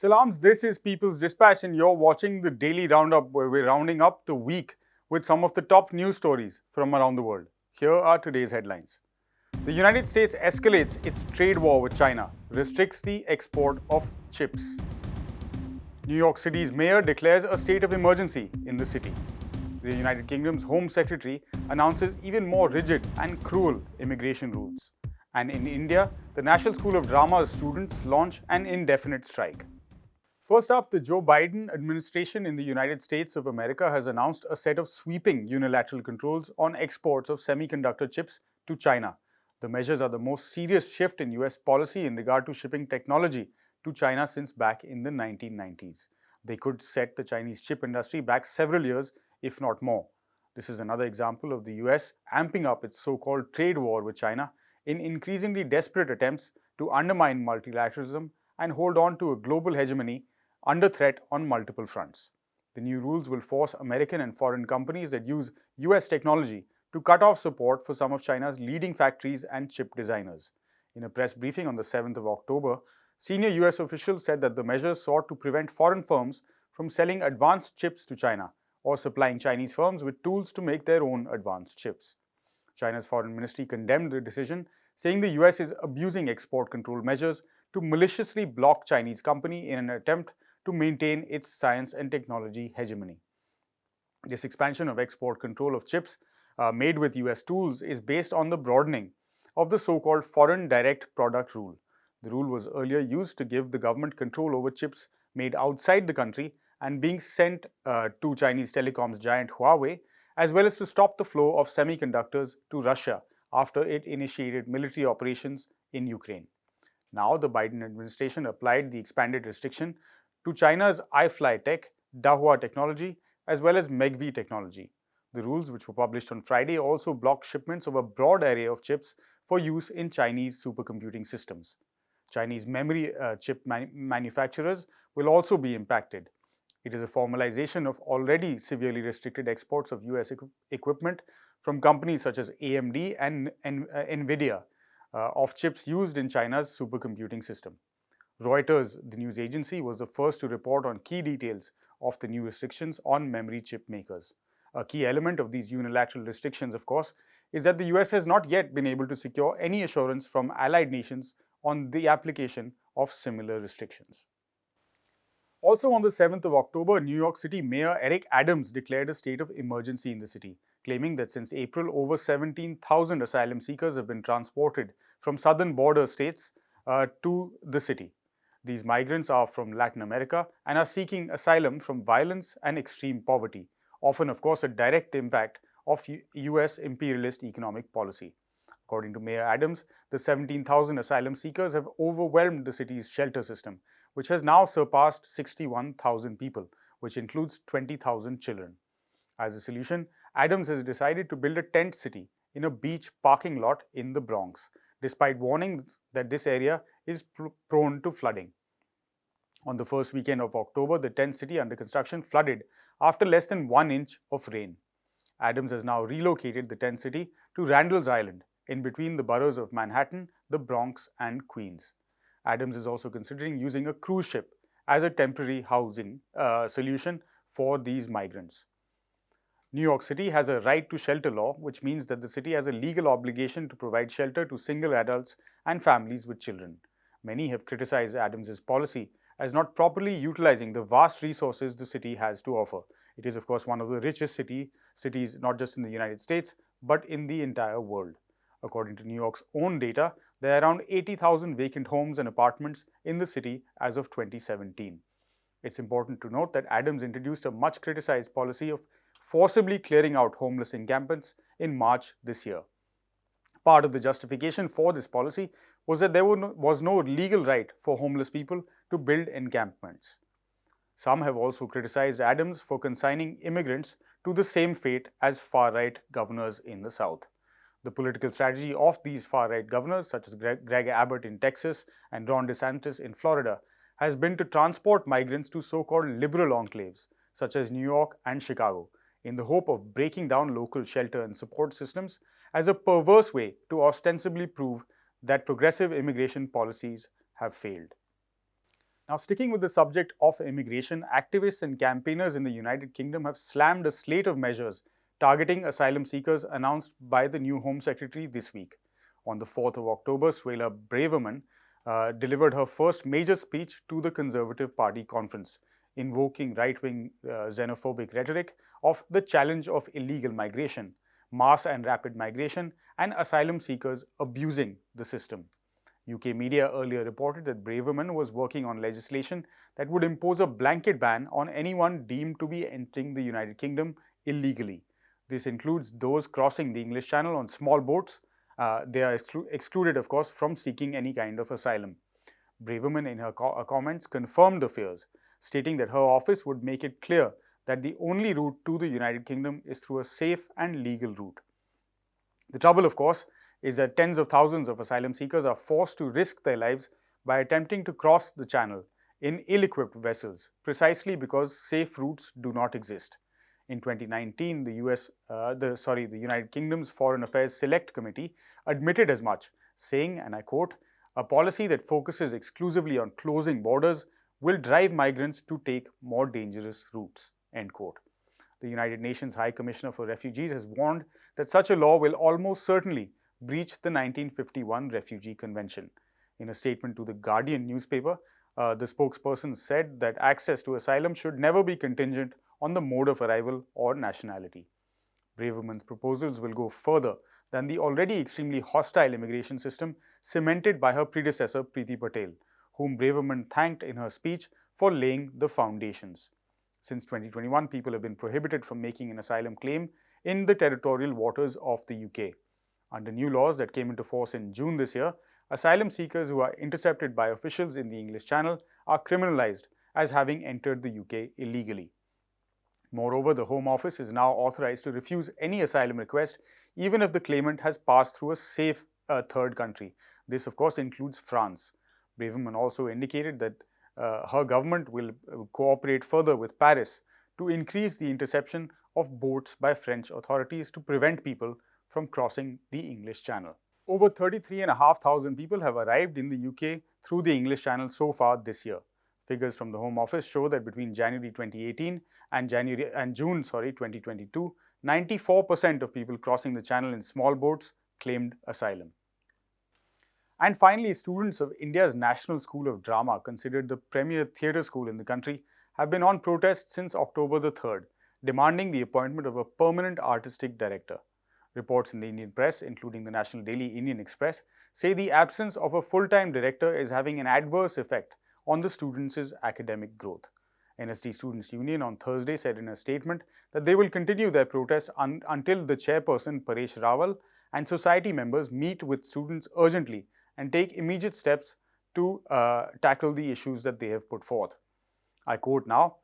Salams, this is People's Dispatch, and you're watching the daily roundup where we're rounding up the week with some of the top news stories from around the world. Here are today's headlines. The United States escalates its trade war with China, restricts the export of chips. New York City's mayor declares a state of emergency in the city. The United Kingdom's Home Secretary announces even more rigid and cruel immigration rules. And in India, the National School of Drama's students launch an indefinite strike. First up, the Joe Biden administration in the United States of America has announced a set of sweeping unilateral controls on exports of semiconductor chips to China. The measures are the most serious shift in US policy in regard to shipping technology to China since back in the 1990s. They could set the Chinese chip industry back several years, if not more. This is another example of the US amping up its so-called trade war with China in increasingly desperate attempts to undermine multilateralism and hold on to a global hegemony under threat on multiple fronts. The new rules will force American and foreign companies that use US technology to cut off support for some of China's leading factories and chip designers. In a press briefing on the 7th of October, senior US officials said that the measures sought to prevent foreign firms from selling advanced chips to China or supplying Chinese firms with tools to make their own advanced chips. China's foreign ministry condemned the decision, saying the US is abusing export control measures to maliciously block Chinese company in an attempt to maintain its science and technology hegemony. This expansion of export control of chips made with US tools is based on the broadening of the so-called Foreign Direct Product Rule. The rule was earlier used to give the government control over chips made outside the country and being sent to Chinese telecoms giant Huawei, as well as to stop the flow of semiconductors to Russia after it initiated military operations in Ukraine. Now, the Biden administration applied the expanded restriction to China's iFly Tech, Dahua technology, as well as Megvii technology. The rules, which were published on Friday, also block shipments of a broad array of chips for use in Chinese supercomputing systems. Chinese memory chip manufacturers will also be impacted. It is a formalization of already severely restricted exports of US equipment from companies such as AMD and NVIDIA of chips used in China's supercomputing system. Reuters, the news agency, was the first to report on key details of the new restrictions on memory chip makers. A key element of these unilateral restrictions, of course, is that the US has not yet been able to secure any assurance from allied nations on the application of similar restrictions. Also on the 7th of October, New York City Mayor Eric Adams declared a state of emergency in the city, claiming that since April, over 17,000 asylum seekers have been transported from southern border states to the city. These migrants are from Latin America and are seeking asylum from violence and extreme poverty, often, of course, a direct impact of US imperialist economic policy. According to Mayor Adams, the 17,000 asylum seekers have overwhelmed the city's shelter system, which has now surpassed 61,000 people, which includes 20,000 children. As a solution, Adams has decided to build a tent city in a beach parking lot in the Bronx, despite warnings that this area is prone to flooding. On the first weekend of October, the tent city under construction flooded after less than 1 inch of rain. Adams has now relocated the tent city to Randall's Island, in between the boroughs of Manhattan, the Bronx, and Queens. Adams is also considering using a cruise ship as a temporary housing solution for these migrants. New York City has a right to shelter law, which means that the city has a legal obligation to provide shelter to single adults and families with children. Many have criticized Adams's policy as not properly utilizing the vast resources the city has to offer. It is, of course, one of the richest cities, not just in the United States, but in the entire world. According to New York's own data, there are around 80,000 vacant homes and apartments in the city as of 2017. It's important to note that Adams introduced a much criticized policy of forcibly clearing out homeless encampments in March this year. Part of the justification for this policy was that there was no legal right for homeless people to build encampments. Some have also criticized Adams for consigning immigrants to the same fate as far-right governors in the South. The political strategy of these far-right governors, such as Greg Abbott in Texas and Ron DeSantis in Florida, has been to transport migrants to so-called liberal enclaves, such as New York and Chicago, in the hope of breaking down local shelter and support systems as a perverse way to ostensibly prove that progressive immigration policies have failed. Now, sticking with the subject of immigration, activists and campaigners in the United Kingdom have slammed a slate of measures targeting asylum seekers announced by the new Home Secretary this week. On the 4th of October, Suella Braverman delivered her first major speech to the Conservative Party conference, invoking right-wing xenophobic rhetoric of the challenge of illegal migration, mass and rapid migration, and asylum seekers abusing the system. UK media earlier reported that Braverman was working on legislation that would impose a blanket ban on anyone deemed to be entering the United Kingdom illegally. This includes those crossing the English Channel on small boats. They are excluded, of course, from seeking any kind of asylum. Braverman, in her comments, confirmed the fears, stating that her office would make it clear that the only route to the United Kingdom is through a safe and legal route. The trouble, of course, is that tens of thousands of asylum seekers are forced to risk their lives by attempting to cross the channel in ill-equipped vessels, precisely because safe routes do not exist. In 2019, the United Kingdom's Foreign Affairs Select Committee admitted as much, saying, and I quote, "A policy that focuses exclusively on closing borders will drive migrants to take more dangerous routes," end quote. The United Nations High Commissioner for Refugees has warned that such a law will almost certainly breach the 1951 Refugee Convention. In a statement to the Guardian newspaper, the spokesperson said that access to asylum should never be contingent on the mode of arrival or nationality. Braverman's proposals will go further than the already extremely hostile immigration system cemented by her predecessor Priti Patel, whom Braverman thanked in her speech for laying the foundations. Since 2021, people have been prohibited from making an asylum claim in the territorial waters of the UK. Under new laws that came into force in June this year, asylum seekers who are intercepted by officials in the English Channel are criminalized as having entered the UK illegally. Moreover, the Home Office is now authorized to refuse any asylum request, even if the claimant has passed through a safe third country. This, of course, includes France. Braverman also indicated that her government will cooperate further with Paris to increase the interception of boats by French authorities to prevent people from crossing the English Channel. Over 33,500 people have arrived in the UK through the English Channel so far this year. Figures from the Home Office show that between January 2018 and June 2022, 94% of people crossing the Channel in small boats claimed asylum. And finally, students of India's National School of Drama, considered the premier theatre school in the country, have been on protest since October the 3rd, demanding the appointment of a permanent artistic director. Reports in the Indian press, including the National Daily Indian Express, say the absence of a full-time director is having an adverse effect on the students' academic growth. NSD Students' Union on Thursday said in a statement that they will continue their protest until the chairperson Paresh Rawal and society members meet with students urgently and take immediate steps to tackle the issues that they have put forth. I quote now,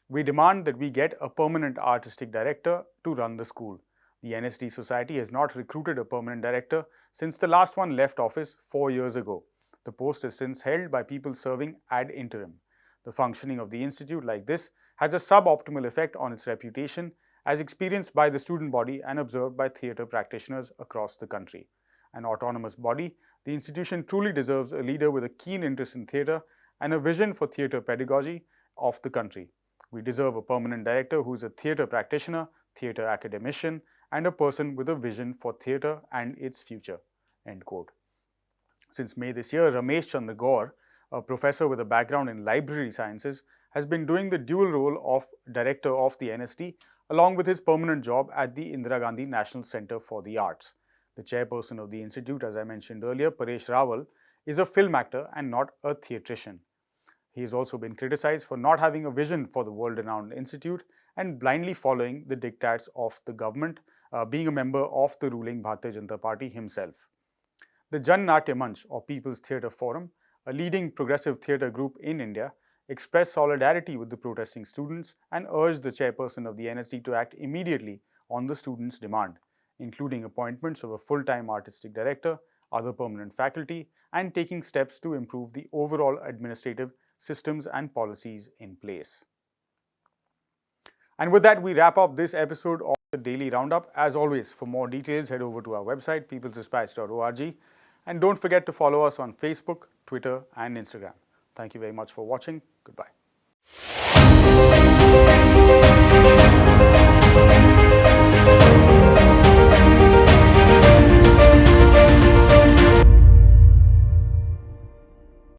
"We demand that we get a permanent artistic director to run the school. The NSD Society has not recruited a permanent director since the last one left office 4 years ago. The post is since held by people serving ad interim. The functioning of the institute like this has a suboptimal effect on its reputation as experienced by the student body and observed by theatre practitioners across the country. An autonomous body, the institution truly deserves a leader with a keen interest in theatre and a vision for theatre pedagogy of the country. We deserve a permanent director who is a theatre practitioner, theatre academician, and a person with a vision for theatre and its future," end quote. Since May this year, Ramesh Chandra Gaur, a professor with a background in library sciences, has been doing the dual role of director of the NSD along with his permanent job at the Indira Gandhi National Centre for the Arts. The chairperson of the institute, as I mentioned earlier, Paresh Rawal, is a film actor and not a theatrician. He has also been criticized for not having a vision for the world-renowned institute and blindly following the diktats of the government, being a member of the ruling Bharatiya Janata Party himself. The Jan Natya Manch, or People's Theatre Forum, a leading progressive theatre group in India, expressed solidarity with the protesting students and urged the chairperson of the NSD to act immediately on the students' demand, including appointments of a full-time artistic director, other permanent faculty, and taking steps to improve the overall administrative systems and policies in place. And with that, we wrap up this episode of the Daily Roundup. As always, for more details, head over to our website, peoplesdispatch.org, and don't forget to follow us on Facebook, Twitter, and Instagram. Thank you very much for watching. Goodbye.